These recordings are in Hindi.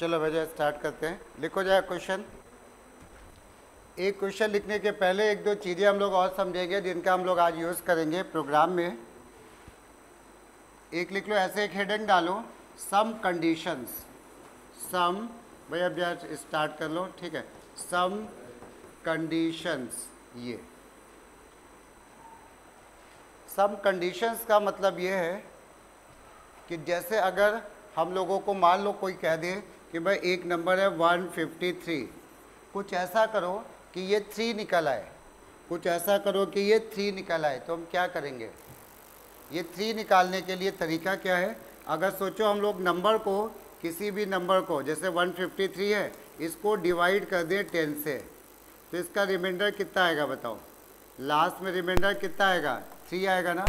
चलो भैया स्टार्ट करते हैं। लिखो जाए क्वेश्चन। एक क्वेश्चन लिखने के पहले एक दो चीज़ें हम लोग और समझेंगे जिनका हम लोग आज यूज़ करेंगे प्रोग्राम में। एक लिख लो, ऐसे एक हेडिंग डालो, सम कंडीशंस। सम, भैया भैया स्टार्ट कर लो, ठीक है। Some conditions. ये सम कंडीशंस का मतलब ये है कि जैसे अगर हम लोगों को मान लो कोई कह दे कि भाई एक नंबर है 153, कुछ ऐसा करो कि ये 3 निकल आए, कुछ ऐसा करो कि ये 3 निकल आए, तो हम क्या करेंगे? ये 3 निकालने के लिए तरीका क्या है? अगर सोचो हम लोग नंबर को, किसी भी नंबर को, जैसे 153 है, इसको डिवाइड कर दें 10 से, तो इसका रिमाइंडर कितना आएगा बताओ? लास्ट में रिमाइंडर कितना आएगा? 3 आएगा ना।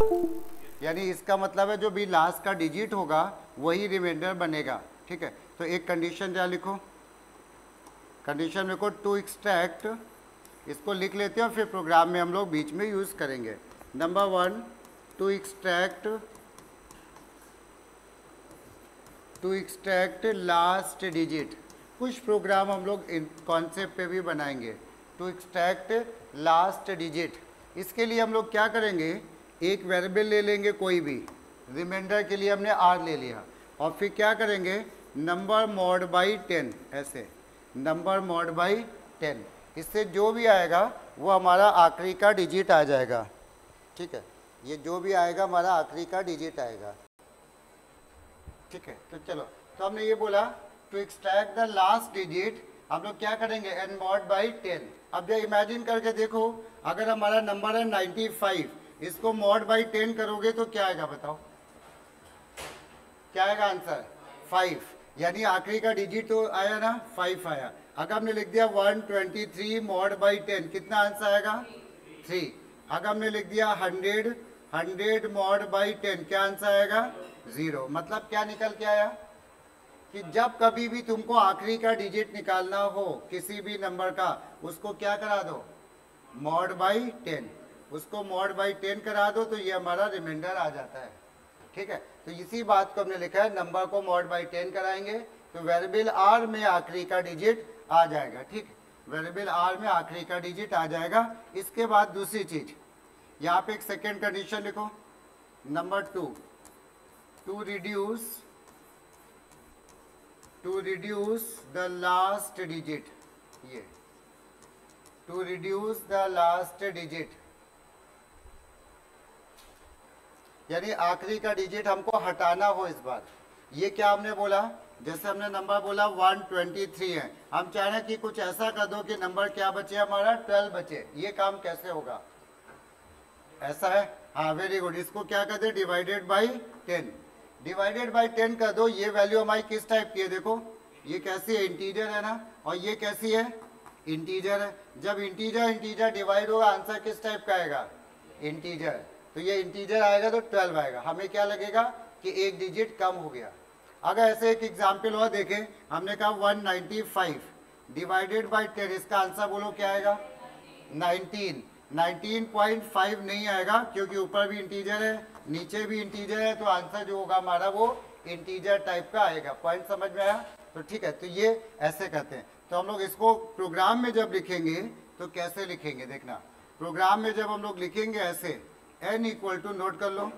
यानी इसका मतलब है जो भी लास्ट का डिजिट होगा वही रिमाइंडर बनेगा, ठीक है। तो एक कंडीशन क्या लिखो? कंडीशन लिखो टू एक्सट्रैक्ट, इसको लिख लेते हैं और फिर प्रोग्राम में हम लोग बीच में यूज़ करेंगे। Number 1, to extract last digit. कुछ प्रोग्राम हम लोग इन कॉन्सेप्ट पे भी बनाएंगे, टू एक्सट्रैक्ट लास्ट डिजिट। इसके लिए हम लोग क्या करेंगे? एक वेरिएबल ले लेंगे कोई भी, रिमाइंडर के लिए हमने r ले लिया, और फिर क्या करेंगे? नंबर मॉड बाई 10, ऐसे नंबर मॉड बाई 10। इससे जो भी आएगा वो हमारा आखिरी का डिजिट आ जाएगा, ठीक है। ये जो भी आएगा हमारा आखिरी का डिजिट आएगा, ठीक है। तो चलो, तो हमने ये बोला to extract the last digit, हम लोग क्या करेंगे? n mod by 10। अब जो इमेजिन करके देखो, अगर हमारा नंबर है 95, इसको मॉड बाई 10 करोगे तो क्या आएगा बताओ? क्या आएगा आंसर? 5। यानी आखिरी का डिजिट तो आया ना, 5 आया। अगर हमने लिख दिया 123 मॉड बाई 10, कितना आंसर आएगा? 3। अगर हमने लिख दिया 100 मॉड बाई 10, क्या आंसर आएगा? 0। मतलब क्या निकल के आया कि जब कभी भी तुमको आखिरी का डिजिट निकालना हो किसी भी नंबर का, उसको क्या करा दो? Mod by 10। उसको मॉड बाई 10 करा दो तो ये हमारा रिमाइंडर आ जाता है, ठीक है। तो इसी बात को हमने लिखा है, नंबर को मॉड बाई 10 कराएंगे तो वेरिएबल r में आखिरी का डिजिट आ जाएगा, ठीक है। वेरिएबल r में आखिरी का डिजिट आ जाएगा। इसके बाद दूसरी चीज, यहाँ पे एक सेकेंड कंडीशन लिखो, number 2, to reduce the last digit. ये to reduce the last digit, यानी आखिरी का डिजिट हमको हटाना हो इस बार। ये क्या हमने बोला? जैसे हमने नंबर बोला 123 है, हम चाह रहे हैं कि कुछ ऐसा कर दो कि नंबर क्या बचे? हमारा 12 बचे। ये काम कैसे होगा? ऐसा है, हाँ वेरी गुड। इसको क्या कर दे? Divided by 10। डिवाइडेड बाई 10 कर दो। ये वैल्यू हमारी किस टाइप की है? देखो ये कैसी है? इंटीजर है ना, और ये कैसी है? इंटीजर है। जब इंटीजर डिवाइड होगा, आंसर किस टाइप का आएगा? इंटीजर। तो ये इंटीजर आएगा तो 12 आएगा। हमें क्या लगेगा कि एक डिजिट कम हो गया। अगर ऐसे एक एग्जाम्पल और देखें, हमने कहा 195 डिवाइडेड बाई 10, इसका आंसर बोलो क्या आएगा? 19.5 नहीं आएगा, क्योंकि ऊपर भी इंटीजर है नीचे भी इंटीजर है, तो आंसर जो होगा हमारा वो इंटीजर टाइप का आएगा। पॉइंट समझ में आया? तो ठीक है, तो ये ऐसे करते हैं। तो हम लोग इसको प्रोग्राम में जब लिखेंगे तो कैसे लिखेंगे देखना। प्रोग्राम में जब हम लोग लिखेंगे ऐसे, n इक्वल टू, नोट कर लो,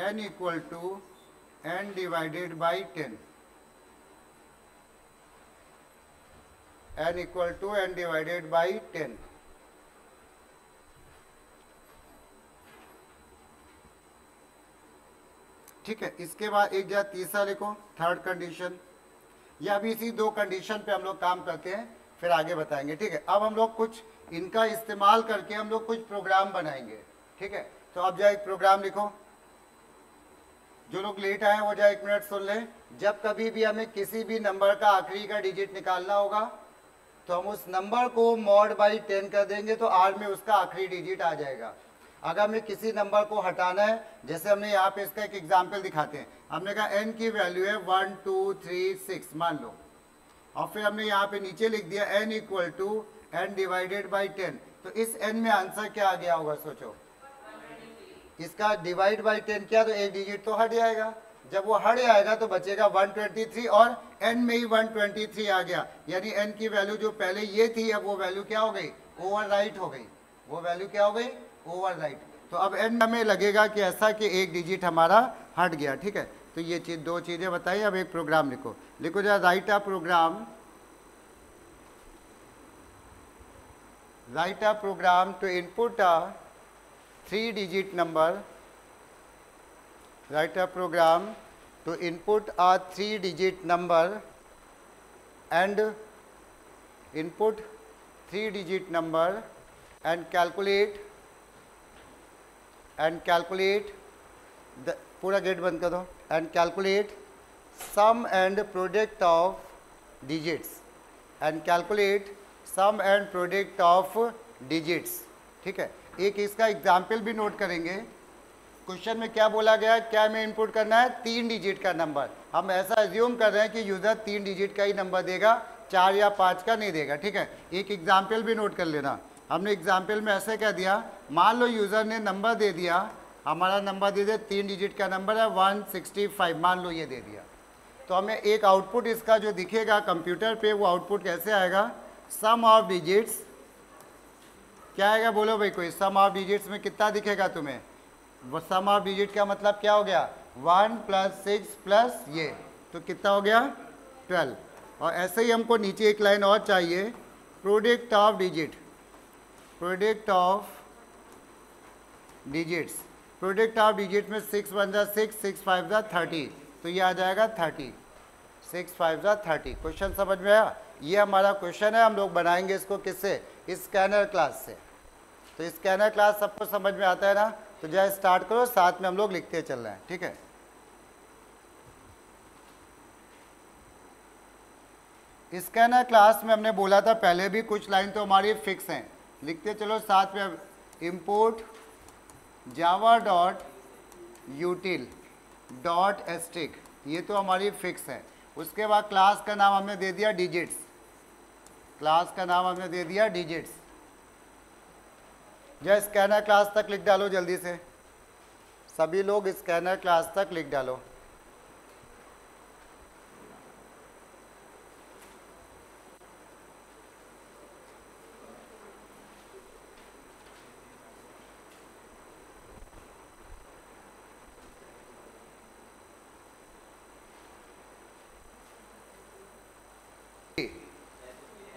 n equal to n divided by 10, n equal to n divided by 10। ठीक है, इसके बाद एक जगह तीसरा लिखो, थर्ड कंडीशन। या अभी इसी 2 कंडीशन पे हम लोग काम करते हैं, फिर आगे बताएंगे, ठीक है। अब हम लोग कुछ इनका इस्तेमाल करके हम लोग कुछ प्रोग्राम बनाएंगे, ठीक है। तो अब जाए एक प्रोग्राम लिखो। जो लोग लेट आए वो जाए 1 मिनट सुन लें। जब कभी भी हमें किसी भी नंबर का आखिरी का डिजिट निकालना होगा तो हम उस नंबर को मॉड बाई 10 कर देंगे तो r में उसका आखिरी डिजिट आ जाएगा। अगर हमें किसी नंबर को हटाना है, जैसे हमने यहाँ पे इसका एक एग्जाम्पल दिखाते हैं, हमने कहा n की वैल्यू है 1 2 3 6 मान लो, और फिर हमने यहाँ पे नीचे लिख दिया n equal to n divided by 10, तो इस n में आंसर क्या आ गया होगा? सोचो, इसका डिवाइड बाई 10 किया तो एक डिजिट तो हट जाएगा। जब वो हट जाएगा तो बचेगा 123 और n में ही 123 आ गया, यानी n की वैल्यू जो पहले ये थी अब वो वैल्यू क्या हो गई, ओवरराइट हो गई, वो वैल्यू क्या हो गई, ओवरराइट। तो अब n हमें लगेगा कि ऐसा कि एक डिजिट हमारा हट गया, ठीक है। तो ये चीज दो चीजें बताई। अब एक प्रोग्राम लिखो, लिखो जरा, write a program, write a program to input a 3-digit number, write a program to input a 3-digit number and input 3-digit number and calculate the पूरा गेट बंद कर दो, and calculate sum and product of digits and calculate sum and product of digits, ठीक है। एक इसका एग्जाम्पल भी नोट करेंगे। क्वेश्चन में क्या बोला गया, क्या हमें इनपुट करना है, 3 डिजिट का नंबर। हम ऐसा एज्यूम कर रहे हैं कि यूज़र 3 डिजिट का ही नंबर देगा, 4 या 5 का नहीं देगा, ठीक है। एक एग्जाम्पल भी नोट कर लेना। हमने एग्जाम्पल में ऐसे कह दिया, मान लो यूज़र ने नंबर दे दिया, हमारा नंबर दे दिया 3 डिजिट का नंबर है 165, मान लो ये दे दिया। तो हमें एक आउटपुट इसका जो दिखेगा कंप्यूटर पे, वो आउटपुट कैसे आएगा, सम ऑफ डिजिट्स, क्या आएगा बोलो भाई कोई, सम ऑफ डिजिट्स में कितना दिखेगा तुम्हें, वो सम ऑफ डिजिट का मतलब क्या हो गया, 1 + 6 प्लस ये, तो कितना हो गया 12। और ऐसे ही हमको नीचे एक लाइन और चाहिए, product of digit, product of digits, product of digit में 6 × 1 = 6, 6 × 5 = 30, तो ये आ जाएगा 30, 6 × 5 = 30। क्वेश्चन समझ में आया, ये हमारा क्वेश्चन है। हम लोग बनाएंगे इसको किससे, स्कैनर क्लास से। तो स्कैनर क्लास सबको समझ में आता है ना, तो जरा स्टार्ट करो, साथ में हम लोग लिखते चल रहे हैं, ठीक है। स्कैनर क्लास में हमने बोला था पहले भी, कुछ लाइन तो हमारी फिक्स हैं, लिखते चलो साथ में। इम्पोर्ट java.util.string, ये तो हमारी फिक्स है। उसके बाद क्लास का नाम हमने दे दिया डिजिट्स, क्लास का नाम हमने दे दिया डिजिट्स। जय स्कैनर क्लास तक लिख डालो जल्दी से, सभी लोग स्कैनर क्लास तक लिख डालो।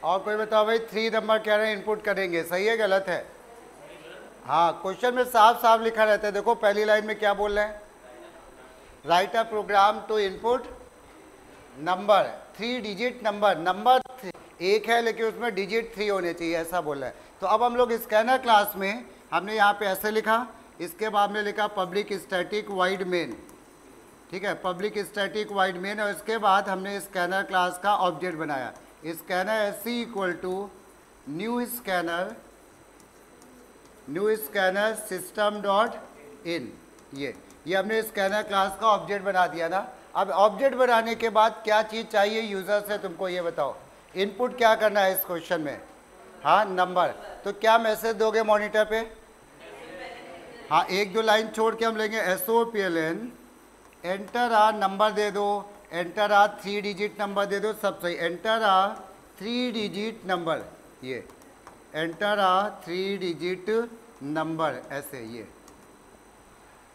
और कोई बताओ भाई, 3 नंबर कह रहे हैं इनपुट करेंगे, सही है गलत है? हाँ, क्वेश्चन में साफ साफ लिखा रहता है। देखो पहली लाइन में क्या बोल रहे हैं, write a program to input number 3 digit number, number 1 है लेकिन उसमें डिजिट 3 होने चाहिए, ऐसा बोल रहा है। तो अब हम लोग स्कैनर क्लास में हमने यहाँ पे ऐसे लिखा, इसके बाद हमने लिखा पब्लिक स्टैटिक वाइड मेन, ठीक है, पब्लिक स्टैटिक वाइड मेन। और इसके बाद हमने स्कैनर क्लास का ऑब्जेक्ट बनाया, scanner SC = new scanner system.in, ये हमने स्कैनर क्लास का ऑब्जेक्ट बना दिया ना। अब ऑब्जेक्ट बनाने के बाद क्या चीज़ चाहिए यूज़र से, तुमको ये बताओ, इनपुट क्या करना है इस क्वेश्चन में, हाँ नंबर। तो क्या मैसेज दोगे मॉनिटर पे, हाँ 1-2 लाइन छोड़ के हम लेंगे SOPLN, एंटर आ नंबर दे दो, एंटर आ 3 डिजिट नंबर दे दो, सब सही, एंटर आ 3 डिजिट नंबर, ये एंटर आ 3 डिजिट नंबर, ऐसे ये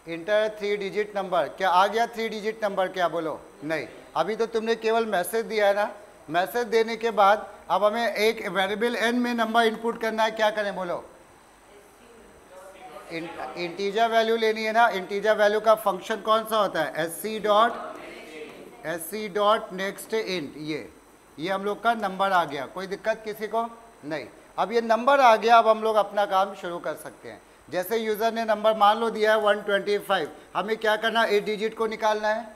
एंटर 3 डिजिट नंबर। क्या आ गया 3 डिजिट नंबर, क्या बोलो, नहीं, अभी तो तुमने केवल मैसेज दिया है ना। मैसेज देने के बाद अब हमें एक वेरिएबल n में नंबर इनपुट करना है, क्या करें बोलो, इंटीजर वैल्यू लेनी है ना। इंटीजर वैल्यू का फंक्शन कौन सा होता है, sc.next int, ये हम लोग का नंबर आ गया। कोई दिक्कत किसी को नहीं। अब ये नंबर आ गया, अब हम लोग अपना काम शुरू कर सकते हैं। जैसे यूज़र ने नंबर मान लो दिया है 125, हमें क्या करना है, 8 डिजिट को निकालना है,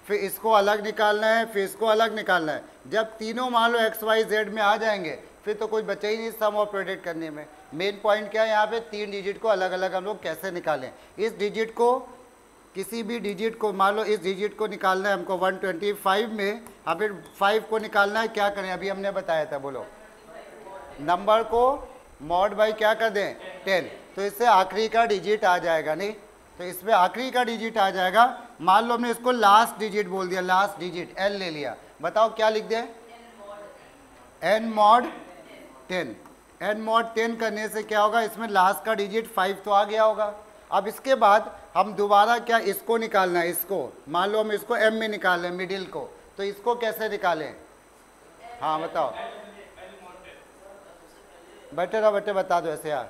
फिर इसको अलग निकालना है, फिर इसको अलग निकालना है। जब तीनों मान लो XYZ में आ जाएंगे, फिर तो कुछ बचा ही नहीं सम और प्रोडक्ट करने में। मेन पॉइंट क्या है यहाँ पे, 3 डिजिट को अलग अलग हम लोग कैसे निकालें। इस डिजिट को, किसी भी डिजिट को, मान लो इस डिजिट को निकालना है हमको 125 में, अब फिर 5 को निकालना है, क्या करें, अभी हमने बताया था, बोलो, नंबर को मॉड बाई क्या कर दें 10, तो इससे आखिरी का डिजिट आ जाएगा, नहीं तो इसमें आखिरी का डिजिट आ जाएगा, मान लो हमने इसको लास्ट डिजिट बोल दिया, लास्ट डिजिट एल ले लिया, बताओ क्या लिख दें? N mod 10। एन मॉड 10 करने से क्या होगा, इसमें लास्ट का डिजिट 5 तो आ गया होगा। अब इसके बाद हम दोबारा क्या इसको निकालना है, इसको मान लो हम इसको एम में निकाल लें मिडिल को, तो इसको कैसे निकालें? हाँ बताओ बेटे बता दो ऐसे यार।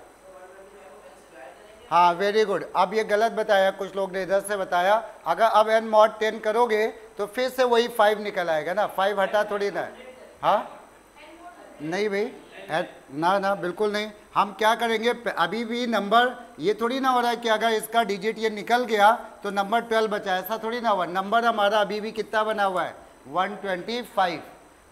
हाँ वेरी गुड। अब ये गलत बताया कुछ लोग ने, इधर से बताया। अगर अब एन मॉड 10 करोगे तो फिर से वही 5 निकल आएगा ना, 5 हटा थोड़ी ना। हाँ नहीं भाई, ना बिल्कुल नहीं। हम क्या करेंगे, अभी भी नंबर ये थोड़ी ना हो रहा है कि अगर इसका डिजिट ये निकल गया तो नंबर 12 बचा, ऐसा थोड़ी ना हुआ। नंबर हमारा अभी भी कितना बना हुआ है, 125।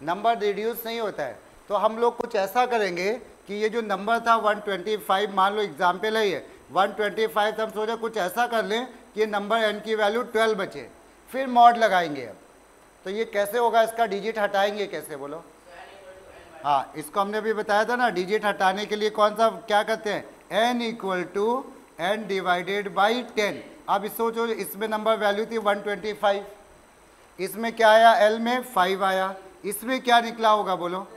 नंबर रिड्यूस नहीं होता है। तो हम लोग कुछ ऐसा करेंगे कि ये जो नंबर था 125, मान लो एग्जाम्पल है ये 125, तो हम सोचे कुछ ऐसा कर लें कि नंबर n की वैल्यू 12 बचे, फिर मॉड लगाएंगे। अब तो ये कैसे होगा, इसका डिजिट हटाएंगे कैसे बोलो? हाँ इसको हमने अभी बताया था ना, डिजिट हटाने के लिए कौन सा क्या करते हैं, n equal to n divided by 10। अब इस सोचो, इसमें नंबर वैल्यू थी 125, इसमें क्या आया, l में 5 आया, इसमें क्या निकला होगा बोलो,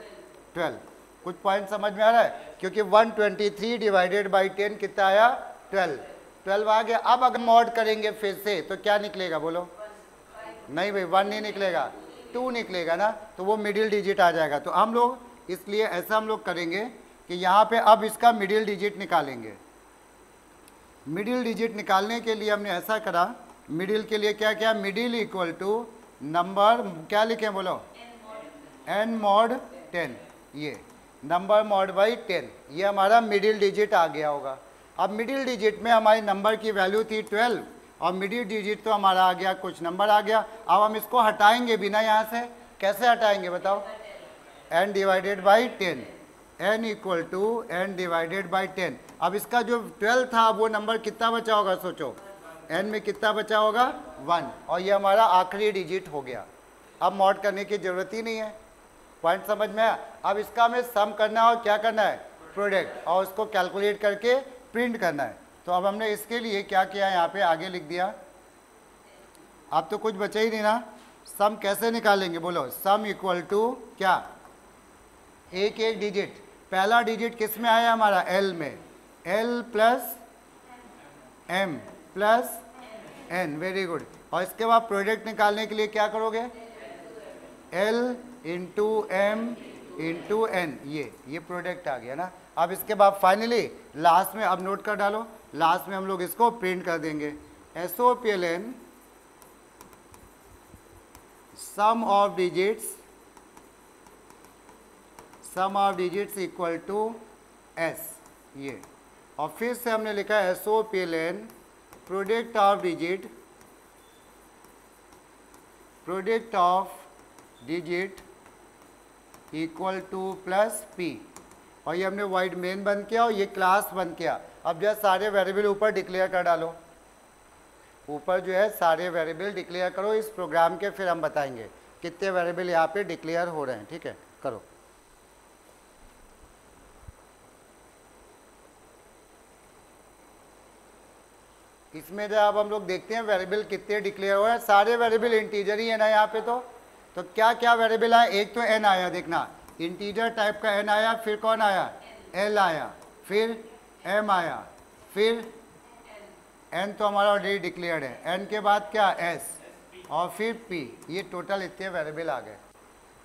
12। कुछ पॉइंट समझ में आ रहा है? क्योंकि 123 डिवाइडेड बाई 10 कितना आया, 12 आ गया। अब अगर मॉड करेंगे फिर से तो क्या निकलेगा बोलो? नहीं भाई 1 नहीं निकलेगा, 2 निकलेगा ना, तो वो मिडिल डिजिट आ जाएगा। तो हम लोग इसलिए ऐसा हम लोग करेंगे कि यहाँ पे अब इसका मिडिल डिजिट निकालेंगे। मिडिल डिजिट निकालने के लिए हमने ऐसा करा, मिडिल के लिए क्या क्या, मिडिल इक्वल टू नंबर क्या लिखें बोलो, n मॉड 10, ये नंबर मॉड बाई 10, ये हमारा मिडिल डिजिट आ गया होगा। अब मिडिल डिजिट में हमारी नंबर की वैल्यू थी 12 और मिडिल डिजिट तो हमारा आ गया, कुछ नंबर आ गया। अब हम इसको हटाएंगे बिना यहाँ से, कैसे हटाएंगे बताओ, n divided by 10, n equal to n divided by 10। अब इसका जो 12 था वो नंबर कितना बचा होगा सोचो, n में कितना बचा होगा, 1, और ये हमारा आखिरी डिजिट हो गया। अब मॉड करने की ज़रूरत ही नहीं है। पॉइंट समझ में आया? अब इसका हमें सम करना है और क्या करना है, प्रोडक्ट, और उसको कैलकुलेट करके प्रिंट करना है। तो अब हमने इसके लिए क्या किया, यहाँ पे आगे लिख दिया। अब तो कुछ बचा ही नहीं ना, सम कैसे निकालेंगे बोलो, सम इक्वल टू क्या, एक एक डिजिट, पहला डिजिट किस में आया हमारा, एल में, L plus M plus N, very good. और इसके बाद प्रोडक्ट निकालने के लिए क्या करोगे, L into M into N, ये प्रोडक्ट आ गया ना। अब इसके बाद फाइनली लास्ट में, अब नोट कर डालो, लास्ट में हम लोग इसको प्रिंट कर देंगे, SOPLN sum of digits equal to S, ये। और फिर से हमने लिखा SOPLN product of digit equal to plus P, और ये हमने वाइड मेन बंद किया और ये क्लास बंद किया। अब जो है सारे वेरिएबल ऊपर डिक्लेयर कर डालो, ऊपर जो है सारे वेरिएबल डिक्लेयर करो इस प्रोग्राम के, फिर हम बताएंगे कितने वेरिएबल यहाँ पे डिक्लेयर हो रहे हैं। ठीक है, करो। इसमें जब अब हम लोग देखते हैं वेरिएबल कितने डिक्लेयर हुए हैं, सारे वेरिएबल इंटीजर ही है ना यहाँ पे। तो क्या क्या वेरिएबल आया, एक तो n आया, देखना इंटीजर टाइप का n आया, फिर कौन आया, l आया, फिर m आया, फिर n तो हमारा ऑलरेडी डिक्लेयर्ड है, n के बाद क्या s, और फिर p। ये टोटल इतने वेरिएबल आ गए।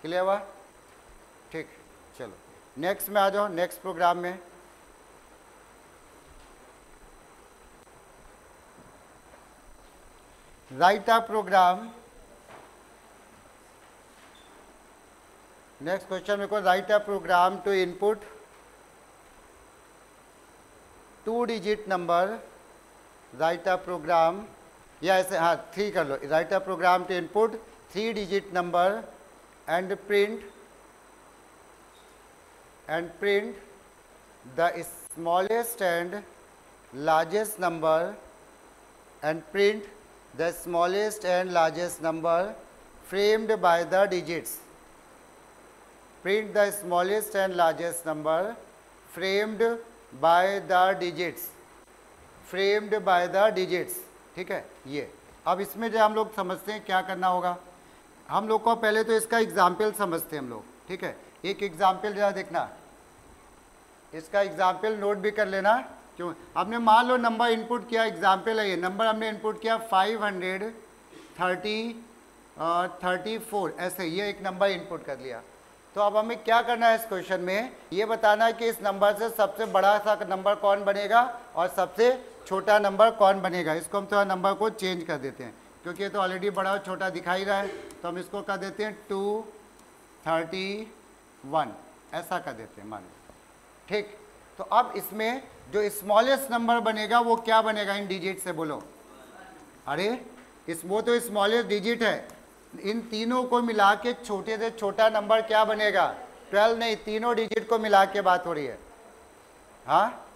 क्लियर हुआ? ठीक, चलो नेक्स्ट में आ जाओ, नेक्स्ट प्रोग्राम में। Write a program, next question मेरे को, write a program to input 2 digit number, write a program, या ऐसे, हाँ 3 कर लो, write a program to input 3 digit number and print the smallest and largest number, and print the smallest and largest number framed by the digits, print the smallest and largest number framed by the digits, framed by the digits। ठीक है, ये अब इसमें जो हम लोग समझते हैं क्या करना होगा, हम लोग को पहले तो इसका एग्जाम्पल समझते हैं हम लोग, ठीक है। एक एग्जाम्पल जरा देखना, इसका एग्जाम्पल नोट भी कर लेना। क्यों, हमने मान लो नंबर इनपुट किया, एग्जाम्पल है ये, नंबर हमने इनपुट किया 534, ऐसे ये एक नंबर इनपुट कर लिया। तो अब हमें क्या करना है इस क्वेश्चन में, ये बताना है कि इस नंबर से सबसे बड़ा सा नंबर कौन बनेगा और सबसे छोटा नंबर कौन बनेगा। इसको हम थोड़ा नंबर को चेंज कर देते हैं, क्योंकि ये तो ऑलरेडी बड़ा और छोटा दिखाई रहा है, तो हम इसको कर देते हैं 231, ऐसा कर देते हैं मान लो, ठीक। तो अब इसमें जो स्मॉलेस्ट नंबर बनेगा वो क्या बनेगा इन डिजिट से, बोलो। अरे वो तो स्मॉलेस्ट डिजिट है, इन तीनों को मिला के छोटे से छोटा नंबर क्या बनेगा, 12 नहीं, तीनों डिजिट को मिला के बात हो रही है, हाँ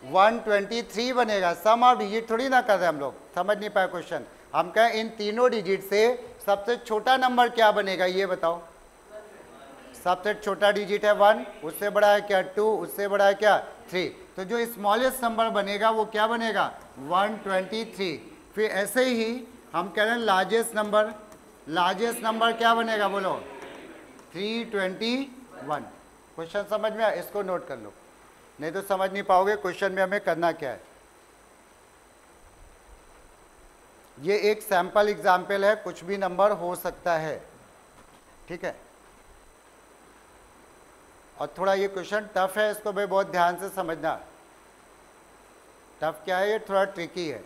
123 बनेगा। सम ऑफ डिजिट थोड़ी ना कर रहे हम लोग, समझ नहीं पाए क्वेश्चन। हम कहें इन तीनों डिजिट से सबसे छोटा नंबर क्या बनेगा, ये बताओ। सबसे छोटा डिजिट है 1, उससे बड़ा है क्या 2, उससे बड़ा है क्या 3। तो जो स्मॉलेस्ट नंबर बनेगा वो क्या बनेगा 123। फिर ऐसे ही हम कह रहे हैं लार्जेस्ट नंबर क्या बनेगा, बोलो 321। क्वेश्चन समझ में आया, इसको नोट कर लो, नहीं तो समझ नहीं पाओगे क्वेश्चन में हमें करना क्या है। ये एक सैंपल एग्जाम्पल है, कुछ भी नंबर हो सकता है, ठीक है। और थोड़ा ये क्वेश्चन टफ है, इसको भी बहुत ध्यान से समझना। टफ क्या है, ये थोड़ा ट्रिकी है।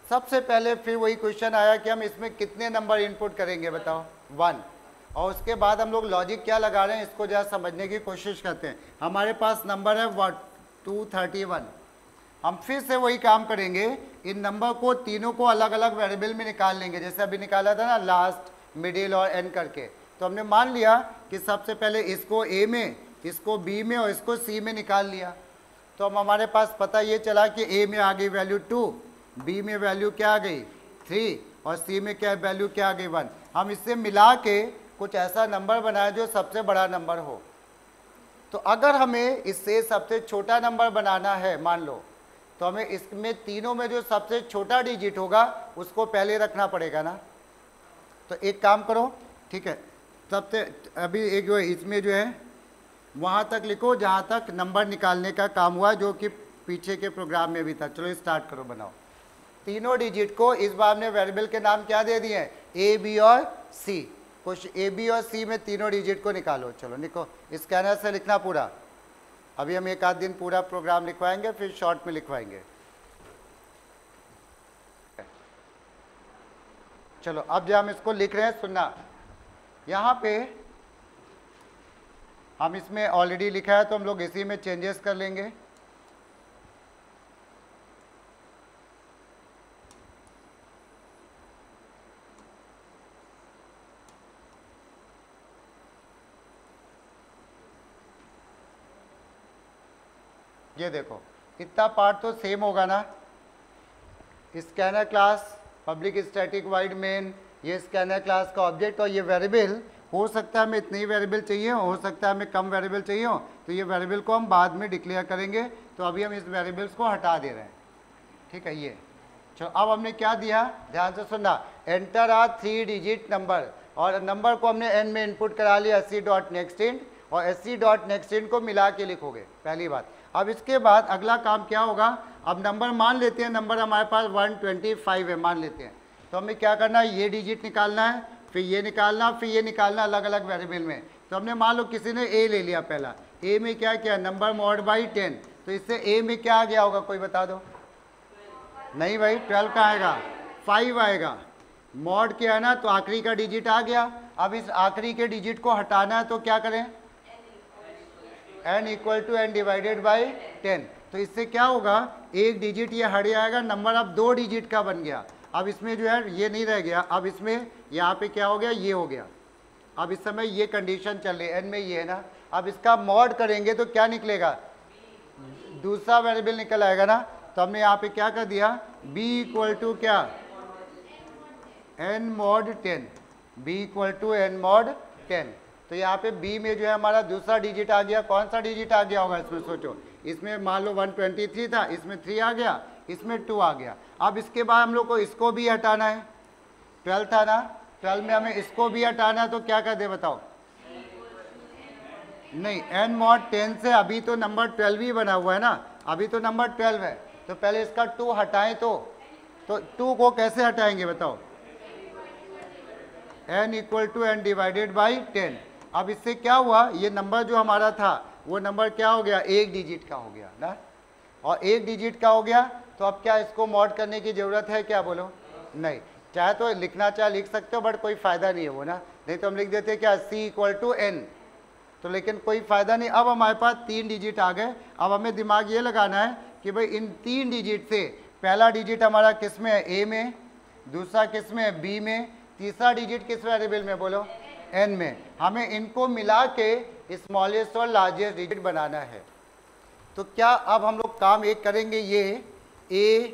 सबसे पहले फिर वही क्वेश्चन आया कि हम इसमें कितने नंबर इनपुट करेंगे, बताओ 1। और उसके बाद हम लोग लॉजिक क्या लगा रहे हैं, इसको जरा समझने की कोशिश करते हैं। हमारे पास नंबर है 231, हम फिर से वही काम करेंगे, इन नंबर को तीनों को अलग अलग वेरिएबल में निकाल लेंगे, जैसे अभी निकाला था ना लास्ट, मिडिल और एंड करके। तो हमने मान लिया कि सबसे पहले इसको ए में, इसको बी में और इसको सी में निकाल लिया। तो हम हमारे पास पता ये चला कि ए में आ गई वैल्यू 2, बी में वैल्यू क्या आ गई 3 और सी में क्या वैल्यू क्या आ गई 1। हम इससे मिला के कुछ ऐसा नंबर बनाया जो सबसे बड़ा नंबर हो। तो अगर हमें इससे सबसे छोटा नंबर बनाना है मान लो, तो हमें इसमें तीनों में जो सबसे छोटा डिजिट होगा उसको पहले रखना पड़ेगा ना। तो एक काम करो, ठीक है, सबसे अभी एक जो इसमें जो है वहाँ तक लिखो जहाँ तक नंबर निकालने का काम हुआ, जो कि पीछे के प्रोग्राम में भी था। चलो स्टार्ट करो, बनाओ। तीनों डिजिट को इस बार हमने वेरिएबल के नाम क्या दे दिए हैं, ए बी और सी। कुछ ए बी और सी में तीनों डिजिट को निकालो। चलो लिखो, स्कैनर से लिखना पूरा। अभी हम एक आध दिन पूरा प्रोग्राम लिखवाएंगे, फिर शॉर्ट में लिखवाएंगे। चलो अब जब हम इसको लिख रहे हैं सुनना, यहाँ पे हम इसमें ऑलरेडी लिखा है तो हम लोग इसी में चेंजेस कर लेंगे। ये देखो इतना पार्ट तो सेम होगा ना, scanner class, public static wide main, ये स्कैनर क्लास का ऑब्जेक्ट, और ये वेरिएबल हो सकता है हमें इतने ही वेरिएबल चाहिए हो सकता है हमें कम वेरिएबल चाहिए हो, तो ये वेरिएबल को हम बाद में डिक्लेयर करेंगे। तो अभी हम इस वेरिएबल्स को हटा दे रहे हैं, ठीक है। ये चलो अब हमने क्या दिया, ध्यान से सुनना, एंटर आ 3 डिजिट नंबर, और नंबर को हमने एन में इनपुट करा लिया sc.nextInt, और sc.nextInt को मिला के लिखोगे, पहली बात। अब इसके बाद अगला काम क्या होगा, अब नंबर मान लेते हैं, नंबर हमारे पास 125 है मान लेते हैं। तो हमें क्या करना है, ये डिजिट निकालना है, फिर ये निकालना, फिर ये निकालना अलग अलग वेरिएबल में। तो हमने मान लो किसी ने ए ले लिया, पहला ए में क्या किया, नंबर मॉड बाई 10, तो इससे ए में क्या आ गया होगा, कोई बता दो। नहीं भाई 12 का आएगा, 5 आएगा, मॉड क्या है ना, तो आखिरी का डिजिट आ गया। अब इस आखिरी के डिजिट को हटाना है तो क्या करें, n equal to n divided by 10। तो इससे क्या होगा, एक डिजिट ये हट जाएगा, नंबर अब 2 डिजिट का बन गया। अब इसमें जो है ये नहीं रह गया, अब इसमें यहाँ पे क्या हो गया, ये हो गया। अब इस समय ये कंडीशन चल रही है, n में ये है ना, अब इसका मॉड करेंगे तो क्या निकलेगा, दूसरा वेरिएबल निकल आएगा ना। तो हमने यहाँ पे क्या कर दिया, b इक्वल टू क्या, n mod 10, b equal to n mod 10। तो यहाँ पे b में जो है हमारा दूसरा डिजिट आ गया, कौन सा डिजिट आ गया होगा इसमें, सोचो। इसमें मान लो 123 था, इसमें 3 आ गया, इसमें 2 आ गया। अब इसके बाद हम लोग को इसको भी हटाना है, 12 था ना, 12 में हमें इसको भी हटाना है, तो क्या कर दे बताओ? नहीं, n mod 10 से अभी तो नंबर 12 ही बना हुआ है ना, अभी तो नंबर 12 है, तो पहले इसका 2 हटाएं तो 2 को कैसे हटाएंगे बताओ? n equal to n divided by 10। अब इससे क्या हुआ, ये नंबर जो हमारा था वो नंबर क्या हो गया? एक डिजिट का हो गया ना, और एक डिजिट का हो गया, तो अब क्या इसको मॉड करने की ज़रूरत है क्या? बोलो नहीं, चाहे तो लिखना चाहे लिख सकते हो, बट कोई फ़ायदा नहीं है वो ना, नहीं तो हम लिख देते क्या c इक्वल टू n, तो लेकिन कोई फ़ायदा नहीं। अब हमारे पास 3 डिजिट आ गए, अब हमें दिमाग ये लगाना है कि भाई इन 3 डिजिट से पहला डिजिट हमारा किस में है? a में, दूसरा किस में है? b में, तीसरा डिजिट किस वेरिएबल में? बोलो n में। हमें इनको मिला के स्मॉलेस्ट और लार्जेस्ट डिजिट बनाना है। तो क्या अब हम लोग काम एक करेंगे, ये a,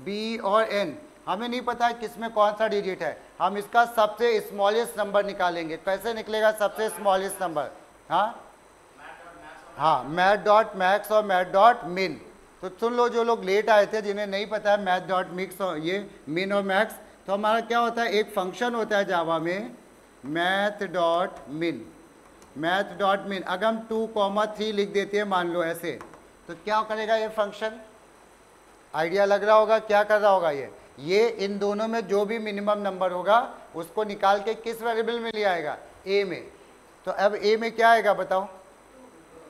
b और n, हमें नहीं पता है किस में कौन सा डिजिट है, हम इसका सबसे स्मॉलेस्ट नंबर निकालेंगे। कैसे निकलेगा सबसे स्मॉलेस्ट नंबर? हाँ, मैथ डॉट मैक्स और मैथ डॉट मिन। तो सुन लो, जो लोग लेट आए थे, जिन्हें नहीं पता है मैथ डॉट मिक्स और ये मिन और मैक्स, तो हमारा क्या होता है, एक फंक्शन होता है जावा में मैथ डॉट मिन। मैथ डॉट मिन अगर हम 2,3 लिख देते हैं मान लो ऐसे, तो क्या करेगा ये फंक्शन? आइडिया लग रहा होगा क्या कर रहा होगा ये इन दोनों में जो भी मिनिमम नंबर होगा उसको निकाल के किस वेरिएबल में ले आएगा? a में। तो अब a में क्या आएगा बताओ?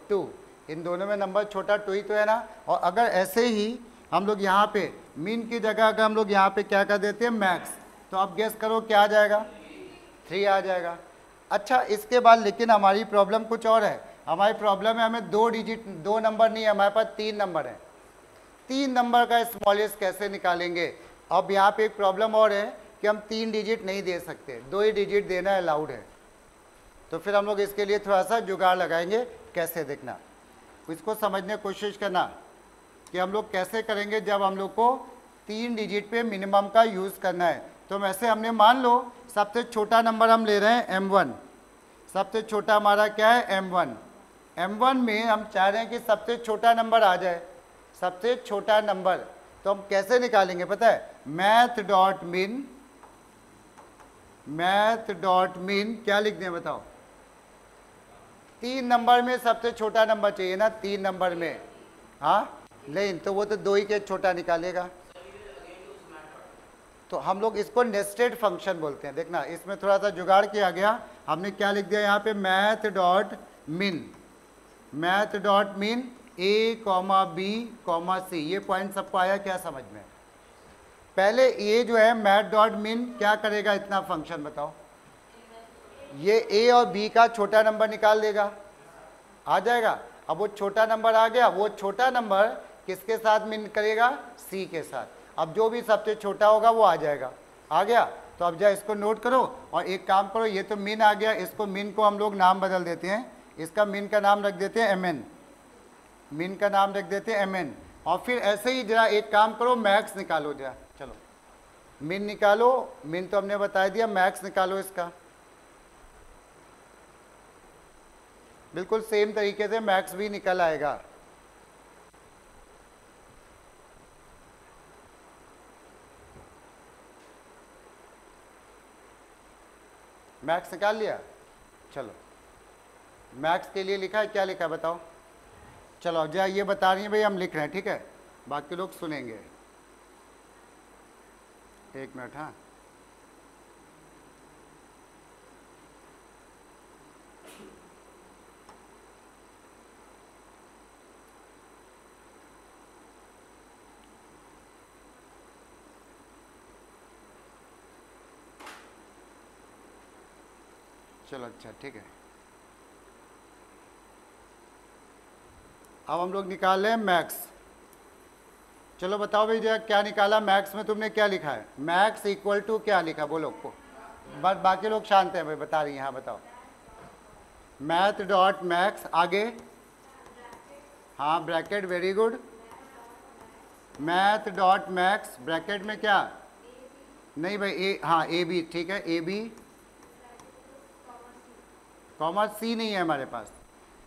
2। इन दोनों में नंबर छोटा 2 ही तो है ना। और अगर ऐसे ही हम लोग यहाँ पे मीन की जगह अगर हम लोग यहाँ पे क्या कर देते हैं? मैक्स, तो अब गेस करो क्या आ जाएगा? 3 आ जाएगा। अच्छा, इसके बाद लेकिन हमारी प्रॉब्लम कुछ और है। हमारी प्रॉब्लम है हमें 2 डिजिट, 2 नंबर नहीं है, हमारे पास 3 नंबर है। 3 नंबर का स्मॉलेस्ट कैसे निकालेंगे? अब यहाँ पे एक प्रॉब्लम और है कि हम 3 डिजिट नहीं दे सकते, 2 ही डिजिट देना अलाउड है। तो फिर हम लोग इसके लिए थोड़ा सा जुगाड़ लगाएंगे। कैसे देखना, इसको समझने की कोशिश करना कि हम लोग कैसे करेंगे जब हम लोग को 3 डिजिट पे मिनिमम का यूज़ करना है। तो वैसे हमने मान लो सबसे छोटा नंबर हम ले रहे हैं m1, सबसे छोटा हमारा क्या है? m1। m1 में हम चाह रहे हैं कि सबसे छोटा नंबर आ जाए, सबसे छोटा नंबर। तो हम कैसे निकालेंगे पता है? मैथ डॉट मिन, मैथ डॉट मिन क्या लिख दें बताओ? 3 नंबर में सबसे छोटा नंबर चाहिए ना, 3 नंबर में। हाँ, लेकिन तो वो तो 2 ही के छोटा निकालेगा। तो हम लोग इसको नेस्टेड फंक्शन बोलते हैं। देखना, इसमें थोड़ा सा जुगाड़ किया गया। हमने क्या लिख दिया यहाँ पे? मैथ डॉट मिन, मैथ डॉट मिन a, b, c। ये पॉइंट सबको आया क्या समझ में? पहले ये जो है मैथ डॉट मिन क्या करेगा इतना फंक्शन बताओ? ये a और b का छोटा नंबर निकाल देगा, आ जाएगा। अब वो छोटा नंबर आ गया, वो छोटा नंबर किसके साथ मिन करेगा? c के साथ। अब जो भी सबसे छोटा होगा वो आ जाएगा, आ गया। तो अब जा इसको नोट करो और एक काम करो, ये तो मिन आ गया, इसको मिन को हम लोग नाम बदल देते हैं। इसका मिन का नाम रख देते हैं mn, मिन का नाम रख देते हैं mn। और फिर ऐसे ही जरा एक काम करो, मैक्स निकालो जरा। चलो मिन निकालो, मिन तो हमने बता दिया, मैक्स निकालो इसका। बिल्कुल सेम तरीके से मैक्स भी निकल आएगा। मैक्स निकाल लिया? चलो, मैक्स के लिए लिखा है, क्या लिखा है बताओ? चलो जरा ये बता रही है भाई हम लिख रहे हैं, ठीक है, बाकी लोग सुनेंगे। 1 मिनट। हाँ, चलो अच्छा ठीक है। अब हम लोग निकाल रहे हैं मैक्स। चलो बताओ भाई जरा क्या निकाला मैक्स में? तुमने क्या लिखा है? मैक्स इक्वल टू क्या लिखा बोलो को? बाकी लोग शांत हैं भाई, बता रही हैं। हाँ बताओ। मैथ डॉट मैक्स, आगे? हाँ bracket, very good. Math dot max bracket में क्या? नहीं भाई ए, हाँ ए बी, ठीक है, ए बी कॉमा सी नहीं है हमारे पास।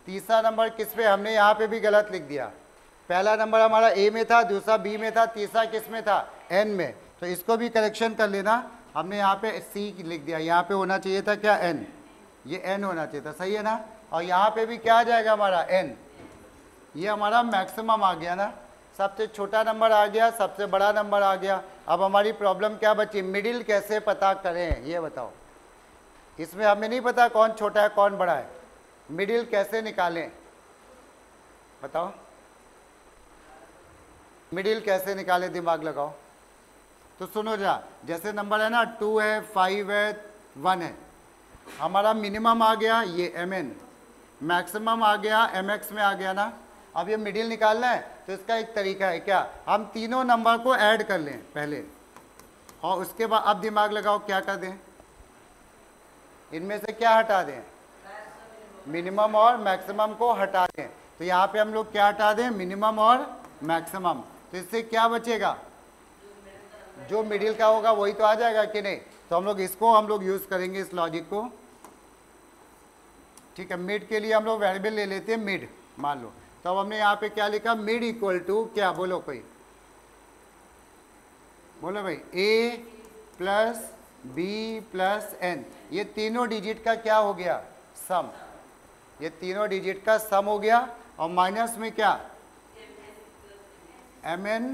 तीसरा नंबर किस पे? हमने यहाँ पे भी गलत लिख दिया। पहला नंबर हमारा ए में था, दूसरा बी में था, तीसरा किस में था, एन में। तो इसको भी करेक्शन कर लेना। हमने यहाँ पे सी लिख दिया, यहाँ पे होना चाहिए था क्या, एन, ये एन होना चाहिए था, सही है ना। और यहाँ पे भी क्या आ जाएगा हमारा एन, ये हमारा मैक्सिमम आ गया ना, सबसे छोटा नंबर आ गया, सबसे बड़ा नंबर आ गया। अब हमारी प्रॉब्लम क्या बची, मिडिल कैसे पता करें ये बताओ। इसमें हमें नहीं पता कौन छोटा है कौन बड़ा है, मिडिल कैसे निकालें बताओ, मिडिल कैसे निकालें, दिमाग लगाओ। तो सुनो जरा, जैसे नंबर है ना 2 है, 5 है, 1 है, हमारा मिनिमम आ गया ये एम एन, मैक्सिमम आ गया एम एक्स में आ गया ना। अब ये मिडिल निकालना है तो इसका एक तरीका है क्या, हम तीनों नंबर को ऐड कर लें पहले, और उसके बाद अब दिमाग लगाओ क्या कर दें, इनमें से क्या हटा दें, मिनिमम और मैक्सिमम को हटा दें। तो यहाँ पे हम लोग क्या हटा दें, मिनिमम और मैक्सिमम। तो इससे क्या बचेगा, जो मिडिल का होगा वही तो आ जाएगा कि नहीं। तो हम लोग यूज करेंगे इस लॉजिक को, ठीक है। मिड के लिए हम लोग वेरिएबल ले लेते हैं मिड, मान लो। तो अब हमने यहाँ पे क्या लिखा, मिड इक्वल टू क्या, बोलो कोई बोलो भाई, ए प्लस बी प्लस एन, ये तीनों डिजिट का क्या हो गया, सम, ये तीनों डिजिट का सम हो गया। और माइनस में क्या, M N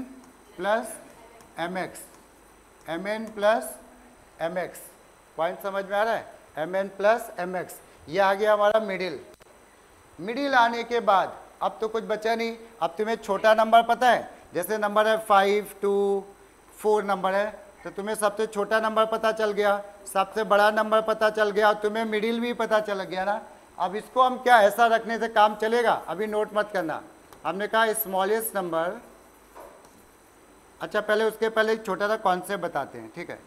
plus M X, M N plus M X, point समझ में आ रहा है, M N plus M X, ये आ गया हमारा मिडिल। मिडिल आने के बाद अब तो कुछ बचा नहीं। अब तुम्हें छोटा नंबर पता है, जैसे नंबर है 5 2 4 नंबर है, तो तुम्हें सबसे छोटा नंबर पता चल गया, सबसे बड़ा नंबर पता चल गया, तुम्हें मिडिल भी पता चल गया ना। अब इसको हम क्या, ऐसा रखने से काम चलेगा, अभी नोट मत करना। हमने कहा स्मॉलेस्ट नंबर, अच्छा पहले उसके पहले एक छोटा सा कॉन्सेप्ट बताते हैं, ठीक है।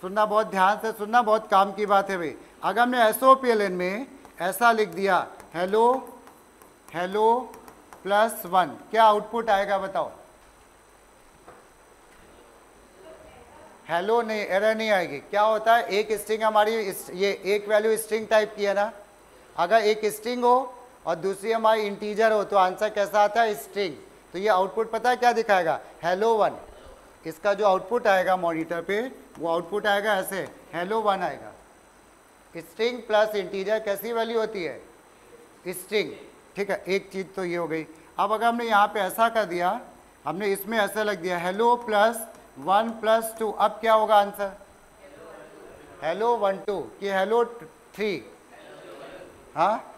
सुनना, बहुत ध्यान से सुनना, बहुत काम की बात है भाई। अगर हमने एसओपीएलएन में ऐसा लिख दिया, हेलो हेलो प्लस 1, क्या आउटपुट आएगा बताओ, हेलो नहीं, एरर नहीं आएगी। क्या होता है, एक स्ट्रिंग हमारी ये एक वैल्यू स्ट्रिंग टाइप की है ना, अगर एक स्ट्रिंग हो और दूसरी हमारी इंटीजर हो तो आंसर कैसा आता है, स्ट्रिंग। तो ये आउटपुट पता है क्या दिखाएगा, हेलो 1। इसका जो आउटपुट आएगा मॉनिटर पे, वो आउटपुट आएगा ऐसे, हेलो 1 आएगा। स्ट्रिंग प्लस इंटीजर कैसी वैल्यू होती है, स्ट्रिंग, ठीक है। एक चीज़ तो ये हो गई। अब अगर हमने यहाँ पे ऐसा कर दिया, हमने इसमें ऐसा लग दिया हेलो प्लस 1 प्लस 2, अब क्या होगा आंसर, हेलो 1 2 कि हेलो 3, हाँ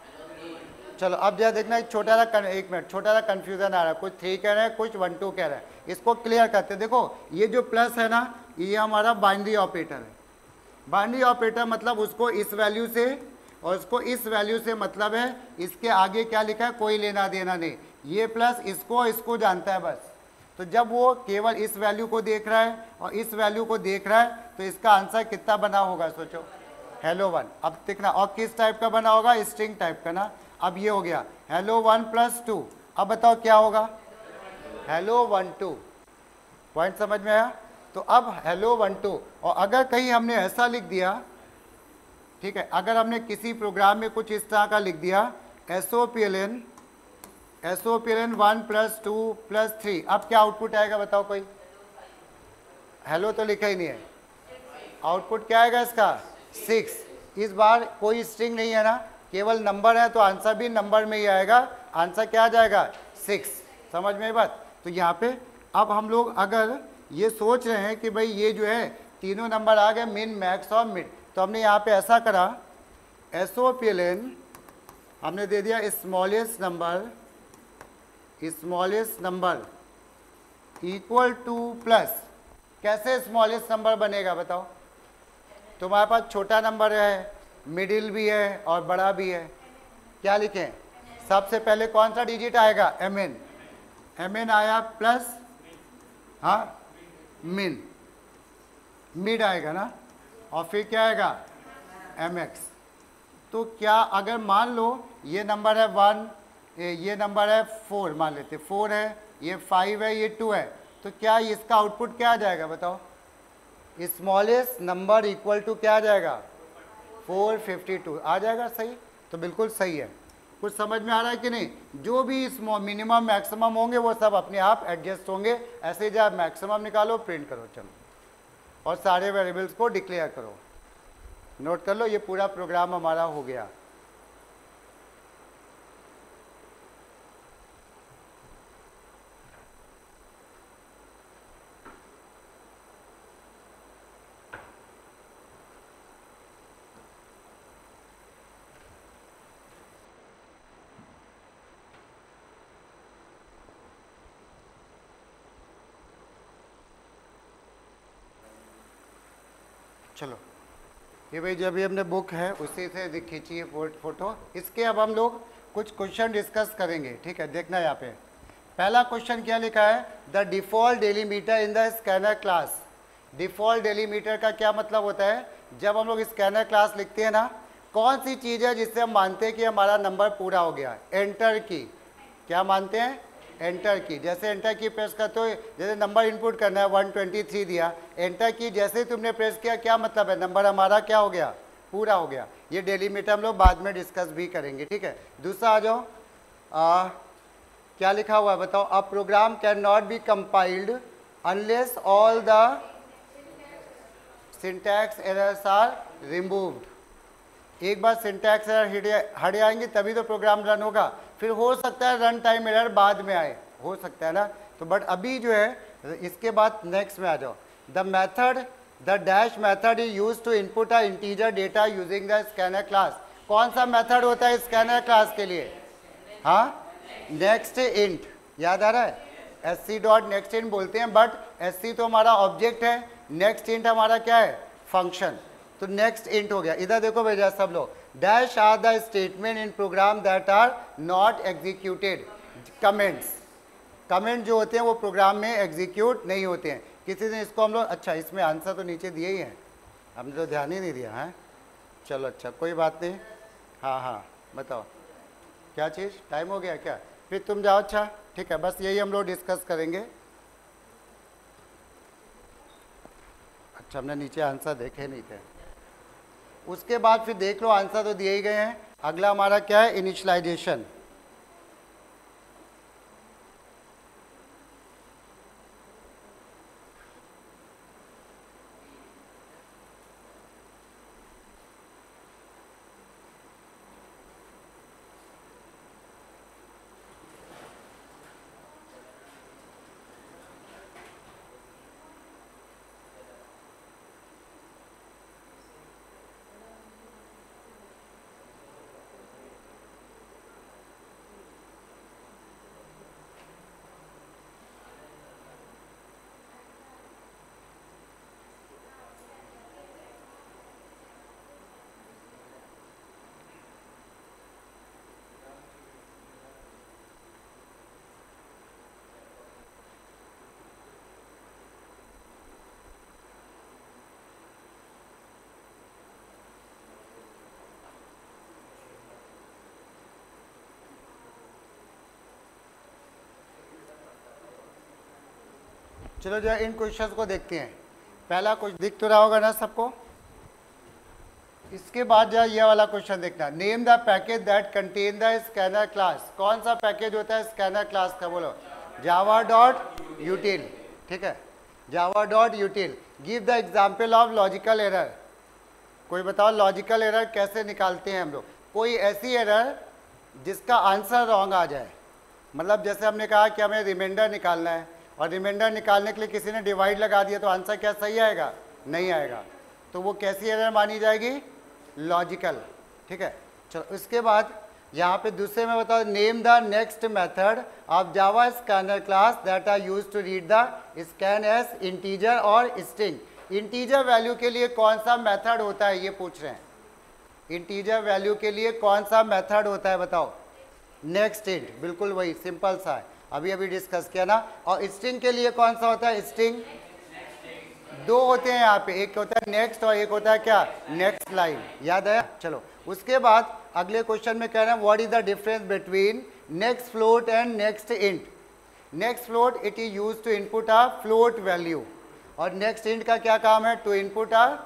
चलो अब जरा देखना, एक छोटा सा, एक मिनट, छोटा सा कंफ्यूजन आ रहा है, कुछ 3 कह रहे हैं, कुछ 1 2 कह रहे हैं, इसको क्लियर करते हैं। देखो ये जो प्लस है ना, ये हमारा बाइनरी ऑपरेटर है। बाइनरी ऑपरेटर मतलब उसको इस वैल्यू से और इसको इस वैल्यू से मतलब है, इसके आगे क्या लिखा है कोई लेना देना नहीं, ये प्लस इसको जानता है बस। तो जब वो केवल इस वैल्यू को देख रहा है और इस वैल्यू को देख रहा है, तो इसका आंसर कितना बना होगा सोचो, हेलो 1। अब देखना, और किस टाइप का बना होगा, स्ट्रिंग टाइप का ना। अब ये हो गया हेलो 1 प्लस 2, अब बताओ क्या होगा, हेलो 1 2, पॉइंट समझ में आया। तो अब हेलो 1 2, और अगर कहीं हमने ऐसा लिख दिया, ठीक है, अगर हमने किसी प्रोग्राम में कुछ इस तरह का लिख दिया, एसओपीएलएन 1 प्लस 2 प्लस 3, अब क्या आउटपुट आएगा बताओ कोई, हेलो तो लिखा ही नहीं है, आउटपुट क्या आएगा इसका 6। इस बार कोई स्ट्रिंग नहीं है ना, केवल नंबर है, तो आंसर भी नंबर में ही आएगा, आंसर क्या आ जाएगा 6। समझ में बात। तो यहाँ पे अब हम लोग अगर ये सोच रहे हैं कि भाई ये जो है तीनों नंबर आ गए, मिन मैक्स और मिड, तो हमने यहाँ पे ऐसा करा, एसओपीएलएन हमने दे दिया smallest number equal to plus. कैसे स्मॉलेस्ट नंबर बनेगा बताओ, तुम्हारे पास छोटा नंबर है, मिडिल भी है और बड़ा भी है, क्या लिखें, सबसे पहले कौन सा डिजिट आएगा, एम एन आया प्लस, हाँ मिन, मिड आएगा ना, और फिर क्या आएगा एम एक्स। तो क्या अगर मान लो ये नंबर है 1, ये नंबर है 4, मान लेते 4 है, ये 5 है, ये 2 है, तो क्या इसका आउटपुट क्या आ जाएगा बताओ, स्मॉलेस्ट नंबर इक्वल टू क्या आ जाएगा 452 आ जाएगा, सही। तो बिल्कुल सही है। कुछ समझ में आ रहा है कि नहीं? जो भी इस मिनिमम मैक्सिमम होंगे वो सब अपने आप एडजस्ट होंगे। ऐसे जब मैक्सिमम निकालो प्रिंट करो, चलो, और सारे वेरिएबल्स को डिक्लेयर करो। नोट कर लो, ये पूरा प्रोग्राम हमारा हो गया। चलो, ये भाई जब भी हमने बुक है उसी से खींचिए फोटो। इसके अब हम लोग कुछ क्वेश्चन डिस्कस करेंगे, ठीक है? देखना यहाँ पे पहला क्वेश्चन क्या लिखा है, the default delimiter in the scanner class. Default delimiter का क्या मतलब होता है? जब हम लोग स्कैनर क्लास लिखते हैं ना, कौन सी चीज़ है जिससे हम मानते हैं कि हमारा नंबर पूरा हो गया? एंटर की। क्या मानते हैं? एंटर की। जैसे एंटर की प्रेस करते हो, जैसे नंबर इनपुट करना है 123 दिया, एंटर की जैसे ही तुमने प्रेस किया, क्या मतलब है? नंबर हमारा क्या हो गया? पूरा हो गया। ये डेलीमीटर हम लोग बाद में डिस्कस भी करेंगे, ठीक है? दूसरा आ जाओ, क्या लिखा हुआ है बताओ? A program can not be compiled unless all the syntax errors are removed. एक बार सिंटैक्स एरर हट जाएंगे तभी तो प्रोग्राम रन होगा। फिर हो सकता है रन टाइम एरर बाद में आए, हो सकता है ना, तो बट अभी जो है इसके बाद नेक्स्ट में आ जाओ। The method, the dash method is use to input a integer data using the scanner class. कौन सा मेथड होता है स्कैनर क्लास के लिए? हाँ, नेक्स्ट इंट। याद आ रहा है? एससी डॉट नेक्स्ट इंट बोलते हैं, बट एससी तो हमारा ऑब्जेक्ट है, नेक्स्ट इंट हमारा क्या है? फंक्शन। तो नेक्स्ट इंट हो गया। इधर देखो भैया सब लोग, dash are the statement in program that are not executed. Comments, comment जो होते हैं वो प्रोग्राम में एग्जीक्यूट नहीं होते हैं। किसी दिन इसको हम लोग, अच्छा इसमें आंसर तो नीचे दिए ही हैं, हमने तो ध्यान ही नहीं दिया है। चलो अच्छा, कोई बात नहीं। हाँ हाँ बताओ क्या चीज़, टाइम हो गया क्या? फिर तुम जाओ। अच्छा ठीक है, बस यही हम लोग डिस्कस करेंगे। अच्छा, हमने नीचे आंसर देखे नहीं थे। उसके बाद फिर देख लो, आंसर तो दिए ही गए हैं। अगला हमारा क्या है? इनिशियलाइजेशन। चलो जो इन क्वेश्चंस को देखते हैं। पहला कुछ दिख तो रहा होगा ना सबको। इसके बाद जो ये वाला क्वेश्चन देखना, name the package that contain the scanner class. कौन सा पैकेज होता है स्कैनर क्लास का? बोलो, जावा डॉट यूटिल। ठीक है, Java dot यूटिल। Give the example of logical error. कोई बताओ लॉजिकल एरर कैसे निकालते हैं हम लोग? कोई ऐसी एरर जिसका आंसर रॉन्ग आ जाए। मतलब जैसे हमने कहा कि हमें रिमाइंडर निकालना है, और रिमाइंडर निकालने के लिए किसी ने डिवाइड लगा दिया, तो आंसर क्या सही आएगा? नहीं आएगा। तो वो कैसी एरर मानी जाएगी? लॉजिकल। ठीक है, चलो इसके बाद यहाँ पे दूसरे में बताओ, name the next method of Java scanner class that are use to read the scan S integer और स्ट्रिंग। इंटीजर वैल्यू के लिए कौन सा मेथड होता है, ये पूछ रहे हैं। इंटीजर वैल्यू के लिए कौन सा मेथड होता है बताओ? नेक्स्ट इंट, बिल्कुल वही, सिंपल सा है, अभी अभी डिस्कस किया ना। और स्ट्रिंग के लिए कौन सा होता है? स्ट्रिंग दो होते हैं यहाँ पे, एक होता है नेक्स्ट और एक होता है क्या? Next line. याद है? चलो उसके बाद अगले क्वेश्चन में कह रहे हैं, what is the difference between next float and next int. Next float it is use to input a float value, और नेक्स्ट इंट का क्या काम है? To input a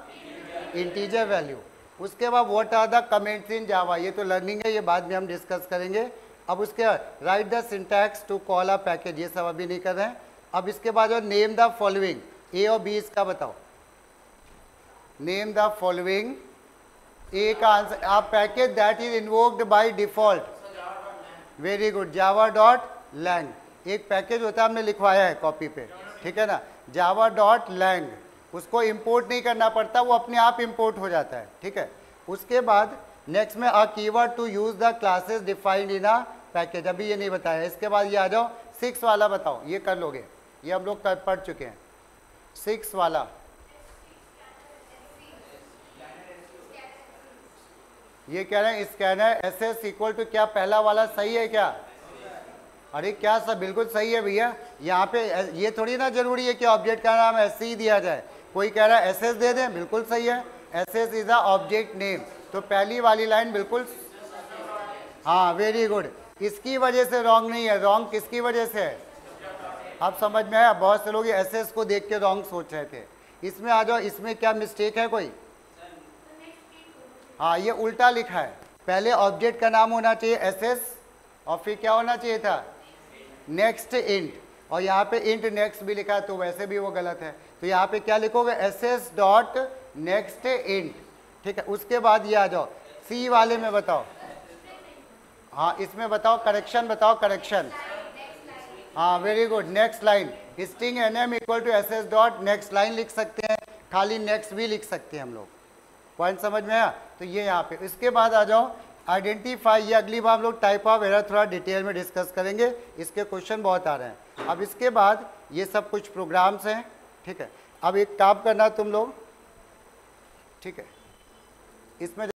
integer value. उसके बाद what are the comments in Java, ये तो लर्निंग है, ये बाद में हम डिस्कस करेंगे। अब उसके write the syntax to call a package, ये सब अभी नहीं कर रहे हैं। अब इसके बाद जो नेम द फॉलोइंग, ए और बी इसका बताओ, नेम द फॉलोइंग, ए का आंसर आप package that is invoked by default, very good, Java dot lang, एक पैकेज होता है, हमने लिखवाया है कॉपी पे, ठीक है ना, जावा डॉट लैंग, उसको इंपोर्ट नहीं करना पड़ता, वो अपने आप इंपोर्ट हो जाता है, ठीक है। उसके बाद नेक्स्ट में a keyword to use the classes defined in a package, अभी ये नहीं बताया। इसके बाद ये आ जाओ 6 वाला बताओ, ये कर लोगे, ये हम लोग पढ़ चुके हैं। 6 वाला ये कह रहे हैं स्कैनर एसएस इक्वल टू क्या, पहला वाला सही है क्या? अरे क्या सब बिल्कुल सही है भैया, यहाँ पे ये थोड़ी ना जरूरी है कि ऑब्जेक्ट का नाम ऐसे ही दिया जाए, कोई कह रहा है एसएस दे दें, बिल्कुल सही है, SS is a object name, तो पहली वाली लाइन बिल्कुल, हाँ वेरी गुड। इसकी वजह से रॉन्ग नहीं है, रॉन्ग किसकी वजह से है, आप समझ में आया? बहुत से लोग एसएस को देख के रॉन्ग सोच रहे थे। इसमें आ जाओ, इसमें क्या मिस्टेक है कोई? हाँ ये उल्टा लिखा है, पहले ऑब्जेक्ट का नाम होना चाहिए एसएस और फिर क्या होना चाहिए था, नेक्स्ट इंट, और यहाँ पे इंट नेक्स्ट भी लिखा है, तो वैसे भी वो गलत है, तो यहाँ पे क्या लिखोगे, एसएस डॉट नेक्स्ट इंट, ठीक है। उसके बाद ये आ जाओ सी वाले में बताओ, हाँ इसमें बताओ करेक्शन, बताओ करेक्शन, हाँ very good, next line, string NM equal to SS dot next line लिख सकते हैं, खाली नेक्स्ट भी लिख सकते हैं हम लोग, पॉइंट समझ में आया? तो ये यहाँ पे, इसके बाद आ जाओ आइडेंटिफाई, ये अगली बार हम लोग टाइप ऑफ एरर थोड़ा डिटेल में डिस्कस करेंगे, इसके क्वेश्चन बहुत आ रहे हैं। अब इसके बाद ये सब कुछ प्रोग्राम्स हैं, ठीक है। अब एक काम करना तुम लोग, ठीक है, इसमें